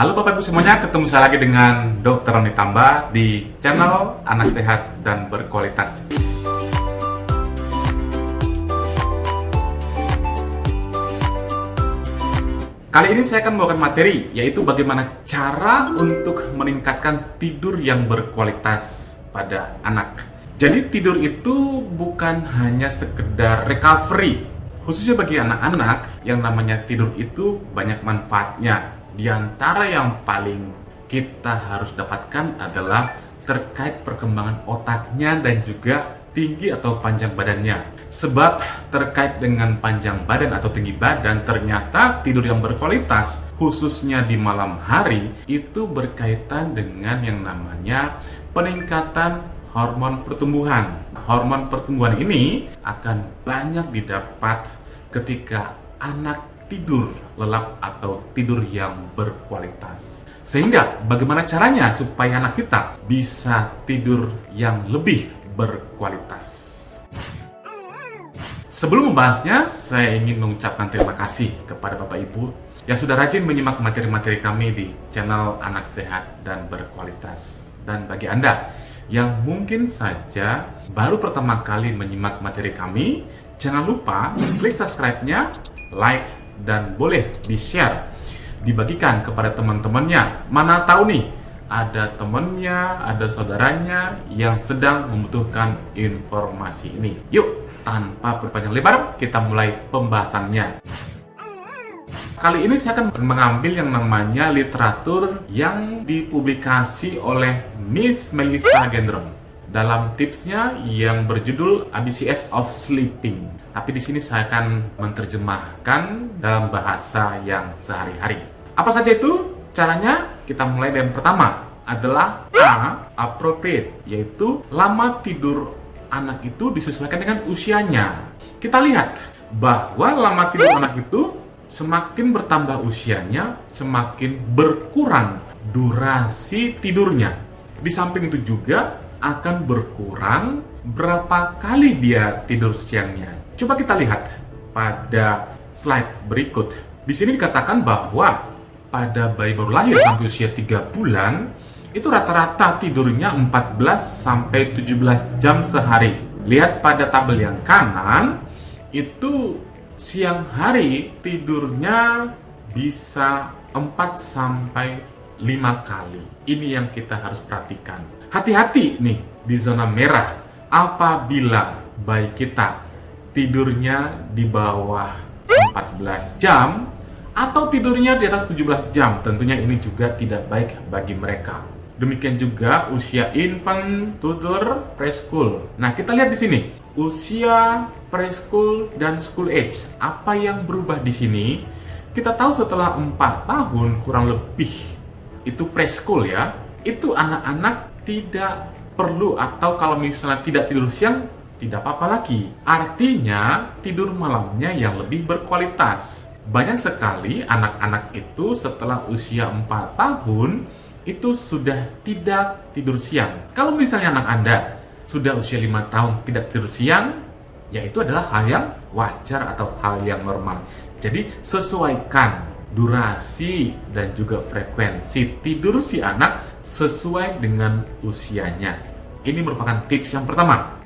Halo Bapak Ibu semuanya, ketemu saya lagi dengan Dr. Roni Tamba di channel Anak Sehat dan Berkualitas. Kali ini saya akan membawakan materi, yaitu bagaimana cara untuk meningkatkan tidur yang berkualitas pada anak. Jadi tidur itu bukan hanya sekedar recovery, khususnya bagi anak-anak yang namanya tidur itu banyak manfaatnya. Di antara yang paling kita harus dapatkan adalah terkait perkembangan otaknya dan juga tinggi atau panjang badannya. Sebab terkait dengan panjang badan atau tinggi badan, ternyata tidur yang berkualitas, khususnya di malam hari, itu berkaitan dengan yang namanya peningkatan hormon pertumbuhan. Hormon pertumbuhan ini akan banyak didapat ketika anak tidur lelap atau tidur yang berkualitas. Sehingga bagaimana caranya supaya anak kita bisa tidur yang lebih berkualitas? Sebelum membahasnya, saya ingin mengucapkan terima kasih kepada Bapak Ibu yang sudah rajin menyimak materi-materi kami di channel Anak Sehat dan Berkualitas. Dan bagi Anda yang mungkin saja baru pertama kali menyimak materi kami, jangan lupa klik subscribe-nya, like, dan boleh di-share, dibagikan kepada teman-temannya. Mana tahu nih, ada temannya, ada saudaranya yang sedang membutuhkan informasi ini. Yuk, tanpa berpanjang lebar, kita mulai pembahasannya. Kali ini saya akan mengambil yang namanya literatur yang dipublikasi oleh Miss Melissa Gendron dalam tipsnya yang berjudul ABCS of Sleeping. Tapi di sini saya akan menerjemahkan dalam bahasa yang sehari-hari. Apa saja itu? Caranya kita mulai dari yang pertama adalah appropriate, yaitu lama tidur anak itu disesuaikan dengan usianya. Kita lihat bahwa lama tidur anak itu semakin bertambah usianya, semakin berkurang durasi tidurnya. Di samping itu juga akan berkurang berapa kali dia tidur siangnya. Coba kita lihat pada slide berikut. Di sini dikatakan bahwa pada bayi baru lahir sampai usia 3 bulan, itu rata-rata tidurnya 14 sampai 17 jam sehari. Lihat pada tabel yang kanan, itu siang hari tidurnya bisa 4 sampai 5 kali. Ini yang kita harus perhatikan. Hati-hati nih di zona merah apabila bayi kita tidurnya di bawah 14 jam atau tidurnya di atas 17 jam. Tentunya ini juga tidak baik bagi mereka. Demikian juga usia infant, toddler, preschool. Nah, kita lihat di sini usia preschool dan school age. Apa yang berubah di sini? Kita tahu setelah 4 tahun kurang lebih itu preschool ya. Itu anak-anak tidak perlu, atau kalau misalnya tidak tidur siang tidak apa-apa lagi. Artinya tidur malamnya yang lebih berkualitas. Banyak sekali anak-anak itu setelah usia 4 tahun itu sudah tidak tidur siang. Kalau misalnya anak Anda sudah usia 5 tahun tidak tidur siang, ya itu adalah hal yang wajar atau hal yang normal. Jadi sesuaikan durasi dan juga frekuensi tidur si anak sesuai dengan usianya. Ini merupakan tips yang pertama.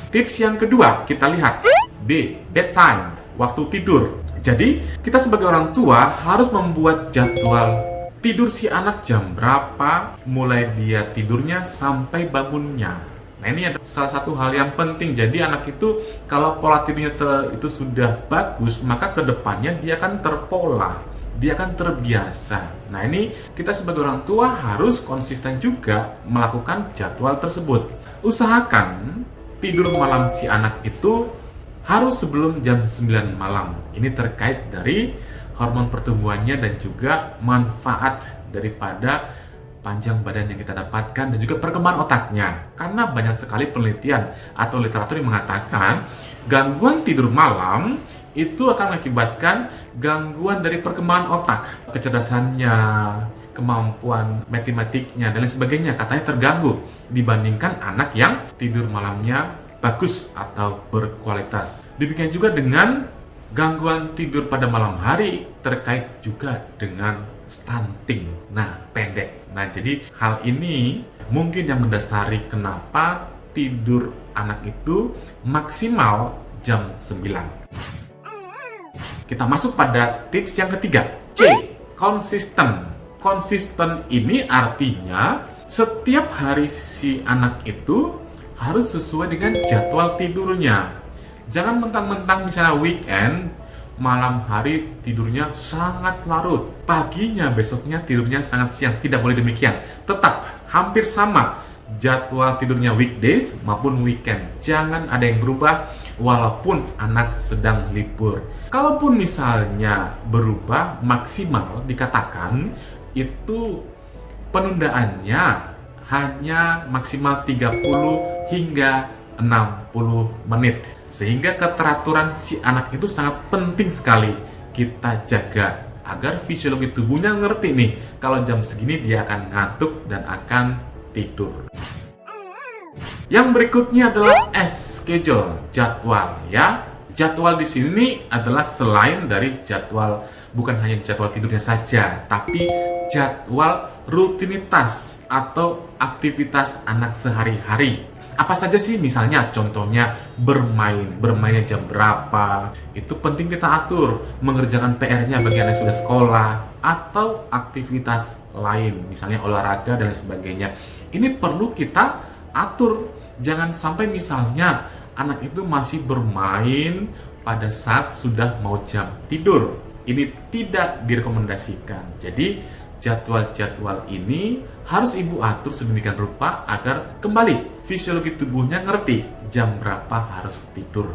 Tips yang kedua, kita lihat D, bedtime, waktu tidur. Jadi, kita sebagai orang tua harus membuat jadwal tidur si anak jam berapa, mulai dia tidurnya sampai bangunnya. Nah, ini adalah salah satu hal yang penting. Jadi anak itu kalau pola tidurnya itu sudah bagus, maka kedepannya dia akan terpola, dia akan terbiasa. Nah, ini kita sebagai orang tua harus konsisten juga melakukan jadwal tersebut. Usahakan tidur malam si anak itu harus sebelum jam 9 malam. Ini terkait dari hormon pertumbuhannya dan juga manfaat daripada panjang badan yang kita dapatkan dan juga perkembangan otaknya. Karena banyak sekali penelitian atau literatur yang mengatakan gangguan tidur malam itu akan mengakibatkan gangguan dari perkembangan otak, kecerdasannya, kemampuan matematiknya dan lain sebagainya katanya terganggu dibandingkan anak yang tidur malamnya bagus atau berkualitas. Demikian juga dengan Gangguan tidur pada malam hari terkait juga dengan stunting. Nah, pendek. Nah, jadi hal ini mungkin yang mendasari kenapa tidur anak itu maksimal jam 9. Kita masuk pada tips yang ketiga. C. Konsisten. Konsisten ini artinya setiap hari si anak itu harus sesuai dengan jadwal tidurnya. Jangan mentang-mentang misalnya weekend, malam hari tidurnya sangat larut, paginya besoknya tidurnya sangat siang. Tidak boleh demikian. Tetap hampir sama jadwal tidurnya weekdays maupun weekend. Jangan ada yang berubah walaupun anak sedang libur. Kalaupun misalnya berubah, maksimal dikatakan itu penundaannya hanya maksimal 30 hingga 60 menit. Sehingga keteraturan si anak itu sangat penting sekali kita jaga agar fisiologi tubuhnya ngerti nih kalau jam segini dia akan ngantuk dan akan tidur. Yang berikutnya adalah schedule, jadwal ya. Jadwal di sini adalah selain dari jadwal, bukan hanya jadwal tidurnya saja, tapi jadwal rutinitas atau aktivitas anak sehari-hari. Apa saja sih? Misalnya contohnya bermainnya jam berapa, itu penting kita atur. Mengerjakan PR-nya bagi anak yang sudah sekolah, atau aktivitas lain, misalnya olahraga dan sebagainya. Ini perlu kita atur. Jangan sampai misalnya anak itu masih bermain pada saat sudah mau jam tidur. Ini tidak direkomendasikan. Jadi jadwal-jadwal ini harus ibu atur sedemikian rupa agar kembali fisiologi tubuhnya ngerti jam berapa harus tidur.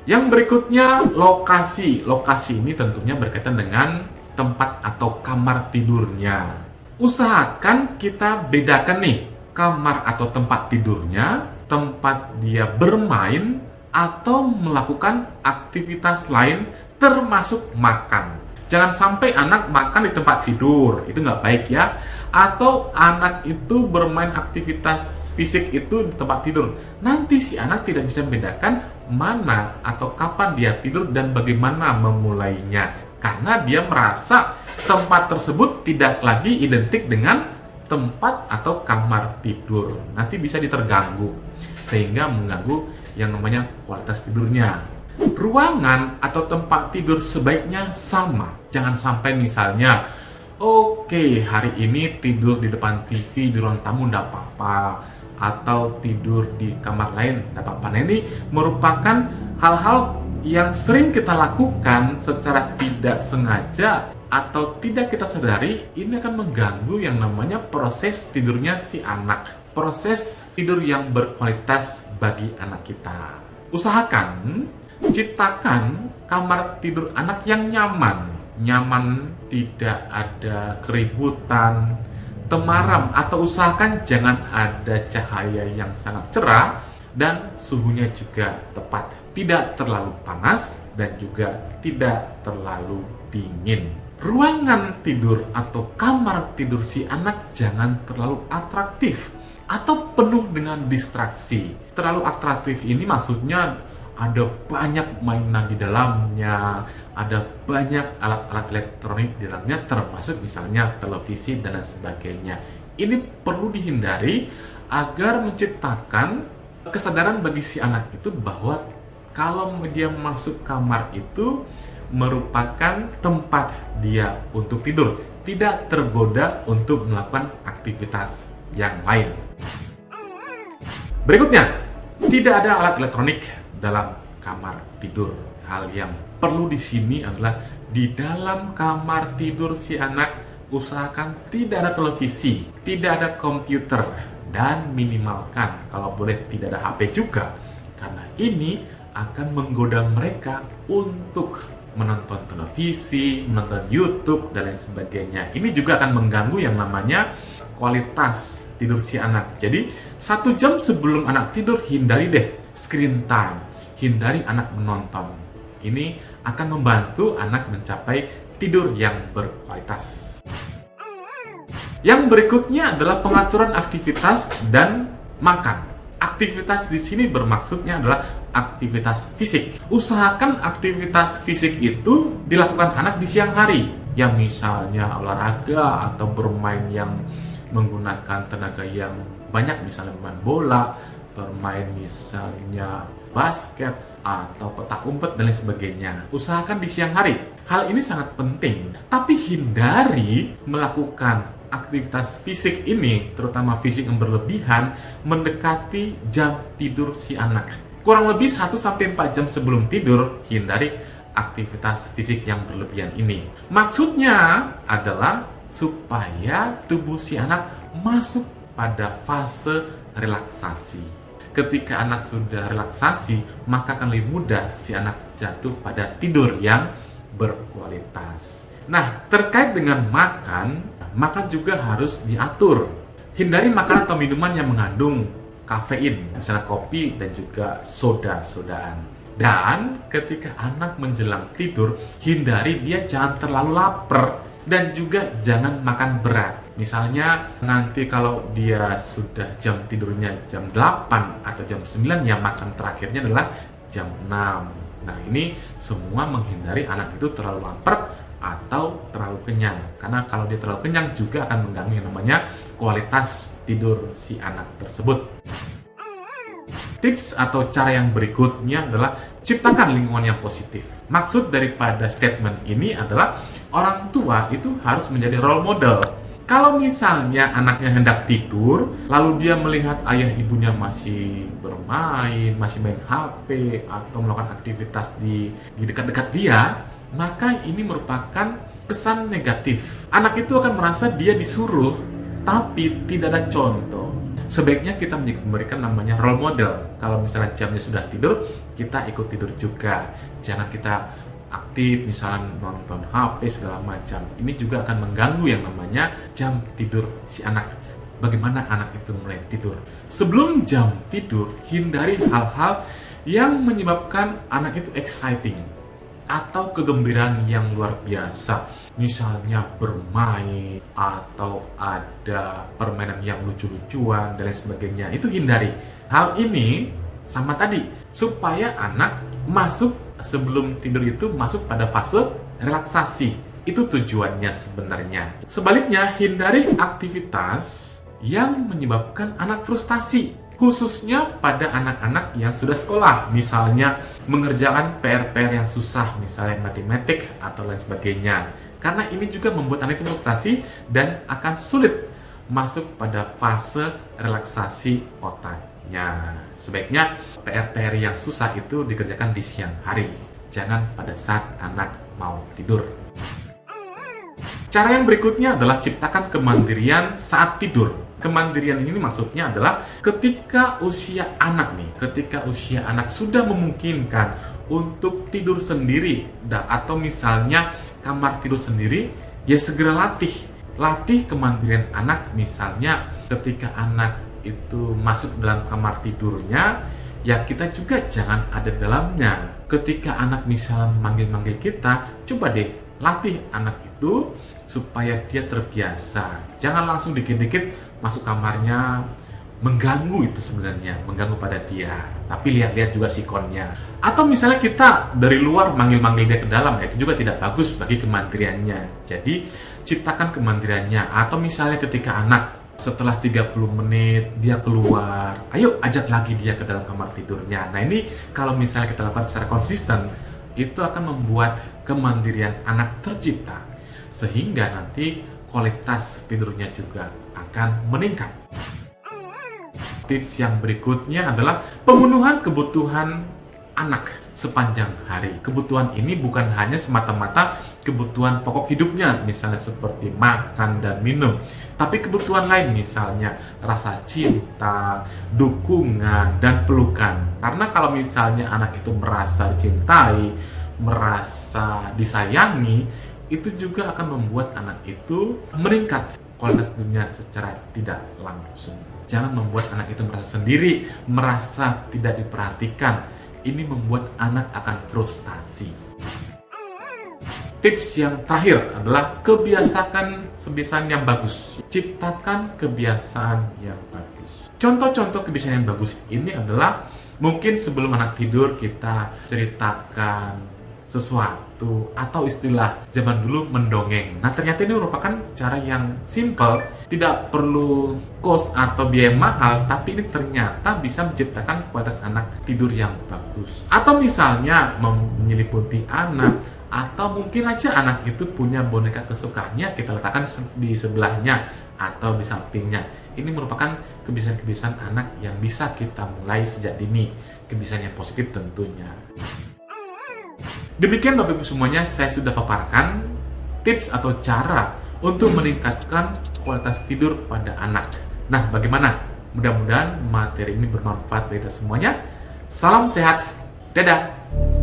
Yang berikutnya lokasi. Lokasi ini tentunya berkaitan dengan tempat atau kamar tidurnya. Usahakan kita bedakan nih kamar atau tempat tidurnya, tempat dia bermain atau melakukan aktivitas lain termasuk makan. Jangan sampai anak makan di tempat tidur, itu nggak baik ya. Atau anak itu bermain aktivitas fisik itu di tempat tidur. Nanti si anak tidak bisa membedakan mana atau kapan dia tidur dan bagaimana memulainya. Karena dia merasa tempat tersebut tidak lagi identik dengan tempat atau kamar tidur. Nanti bisa diterganggu, sehingga mengganggu yang namanya kualitas tidurnya. Ruangan atau tempat tidur sebaiknya sama. Jangan sampai misalnya, oke, hari ini tidur di depan TV di ruang tamu tidak apa-apa, atau tidur di kamar lain tidak apa-apa. Nah, ini merupakan hal-hal yang sering kita lakukan secara tidak sengaja atau tidak kita sadari. Ini akan mengganggu yang namanya proses tidurnya si anak. Proses tidur yang berkualitas bagi anak kita. Usahakan ciptakan kamar tidur anak yang nyaman. Nyaman, tidak ada keributan, temaram, atau usahakan jangan ada cahaya yang sangat cerah dan suhunya juga tepat. Tidak terlalu panas dan juga tidak terlalu dingin. Ruangan tidur atau kamar tidur si anak jangan terlalu atraktif atau penuh dengan distraksi. Terlalu atraktif ini maksudnya ada banyak mainan di dalamnya, ada banyak alat-alat elektronik di dalamnya, termasuk misalnya televisi dan lain sebagainya. Ini perlu dihindari agar menciptakan kesadaran bagi si anak itu bahwa kalau dia masuk kamar itu merupakan tempat dia untuk tidur, tidak tergoda untuk melakukan aktivitas yang lain. Berikutnya, tidak ada alat elektronik dalam kamar tidur. Hal yang perlu di sini adalah di dalam kamar tidur si anak usahakan tidak ada televisi, tidak ada komputer, dan minimalkan kalau boleh tidak ada HP juga, karena ini akan menggoda mereka untuk menonton televisi, menonton YouTube, dan lain sebagainya. Ini juga akan mengganggu yang namanya kualitas tidur si anak. Jadi 1 jam sebelum anak tidur hindari deh screen time, hindari anak menonton. Ini akan membantu anak mencapai tidur yang berkualitas. Yang berikutnya adalah pengaturan aktivitas dan makan. Aktivitas di sini bermaksudnya adalah aktivitas fisik. Usahakan aktivitas fisik itu dilakukan anak di siang hari, yang misalnya olahraga atau bermain yang menggunakan tenaga yang banyak, misalnya bermain bola, bermain misalnya basket atau petak umpet dan lain sebagainya. Usahakan di siang hari. Hal ini sangat penting, tapi hindari melakukan aktivitas fisik ini, terutama fisik yang berlebihan, mendekati jam tidur si anak. Kurang lebih 1-4 jam sebelum tidur, hindari aktivitas fisik yang berlebihan ini. Maksudnya adalah supaya tubuh si anak masuk pada fase relaksasi. Ketika anak sudah relaksasi, maka akan lebih mudah si anak jatuh pada tidur yang berkualitas. Nah, terkait dengan makan juga harus diatur. Hindari makanan atau minuman yang mengandung kafein, misalnya kopi dan juga soda-sodaan. Dan ketika anak menjelang tidur, hindari dia jangan terlalu lapar dan juga jangan makan berat. Misalnya nanti kalau dia sudah jam tidurnya jam 8 atau jam 9, ya makan terakhirnya adalah jam 6. Nah, ini semua menghindari anak itu terlalu lapar atau terlalu kenyang, karena kalau dia terlalu kenyang juga akan mengganggu yang namanya kualitas tidur si anak tersebut. Tips atau cara yang berikutnya adalah ciptakan lingkungan yang positif. Maksud daripada statement ini adalah orang tua itu harus menjadi role model. Kalau misalnya anaknya hendak tidur, lalu dia melihat ayah ibunya masih bermain, masih main HP atau melakukan aktivitas di dekat-dekat dia, maka ini merupakan kesan negatif. Anak itu akan merasa dia disuruh, tapi tidak ada contoh. Sebaiknya kita memberikan namanya role model. Kalau misalnya jamnya sudah tidur, kita ikut tidur juga. Jangan kita aktif, misalnya nonton HP segala macam. Ini juga akan mengganggu yang namanya jam tidur si anak. Bagaimana anak itu mulai tidur? Sebelum jam tidur, hindari hal-hal yang menyebabkan anak itu exciting atau kegembiraan yang luar biasa, misalnya bermain atau ada permainan yang lucu-lucuan dan lain sebagainya. Itu hindari. Hal ini sama tadi, supaya anak masuk sebelum tidur itu masuk pada fase relaksasi. Itu tujuannya sebenarnya. Sebaliknya, hindari aktivitas yang menyebabkan anak frustasi, khususnya pada anak-anak yang sudah sekolah, misalnya mengerjakan PR-PR yang susah, misalnya matematik atau lain sebagainya. Karena ini juga membuat anak itu frustasi dan akan sulit masuk pada fase relaksasi otaknya. Sebaiknya PR-PR yang susah itu dikerjakan di siang hari, jangan pada saat anak mau tidur. Cara yang berikutnya adalah ciptakan kemandirian saat tidur. Kemandirian ini maksudnya adalah ketika usia anak sudah memungkinkan untuk tidur sendiri atau misalnya kamar tidur sendiri, ya segera latih kemandirian anak. Misalnya ketika anak itu masuk dalam kamar tidurnya, ya kita juga jangan ada dalamnya. Ketika anak misalnya manggil-manggil kita, coba deh latih anak itu supaya dia terbiasa. Jangan langsung dikit-dikit masuk kamarnya, mengganggu itu sebenarnya, mengganggu pada dia. Tapi lihat-lihat juga sikonnya. Atau misalnya kita dari luar manggil-manggil dia ke dalam, itu juga tidak bagus bagi kemandiriannya. Jadi ciptakan kemandiriannya. Atau misalnya ketika anak setelah 30 menit dia keluar, ayo ajak lagi dia ke dalam kamar tidurnya. Nah, ini kalau misalnya kita lakukan secara konsisten, itu akan membuat kemandirian anak tercipta, sehingga nanti kualitas tidurnya juga akan meningkat. Tips yang berikutnya adalah pemenuhan kebutuhan anak sepanjang hari. Kebutuhan ini bukan hanya semata-mata kebutuhan pokok hidupnya, misalnya seperti makan dan minum, tapi kebutuhan lain, misalnya rasa cinta, dukungan, dan pelukan. Karena kalau misalnya anak itu merasa dicintai, merasa disayangi, itu juga akan membuat anak itu meningkat kualitas dunia secara tidak langsung. Jangan membuat anak itu merasa sendiri, merasa tidak diperhatikan. Ini membuat anak akan frustasi. Tips yang terakhir adalah kebiasaan yang bagus. Ciptakan kebiasaan yang bagus. Contoh-contoh kebiasaan yang bagus ini adalah Mungkin sebelum anak tidur kita ceritakan sesuatu atau istilah zaman dulu mendongeng. Nah, ternyata ini merupakan cara yang simple, tidak perlu cost atau biaya mahal, tapi ini ternyata bisa menciptakan kualitas anak tidur yang bagus. Atau misalnya menyeliputi anak, atau mungkin aja anak itu punya boneka kesukaannya, kita letakkan di sebelahnya atau di sampingnya. Ini merupakan kebiasaan-kebiasaan anak yang bisa kita mulai sejak dini, kebiasaan yang positif tentunya. Demikian Bapak Ibu semuanya, saya sudah paparkan tips atau cara untuk meningkatkan kualitas tidur pada anak. Nah, bagaimana? Mudah-mudahan materi ini bermanfaat bagi kita semuanya. Salam sehat, dadah!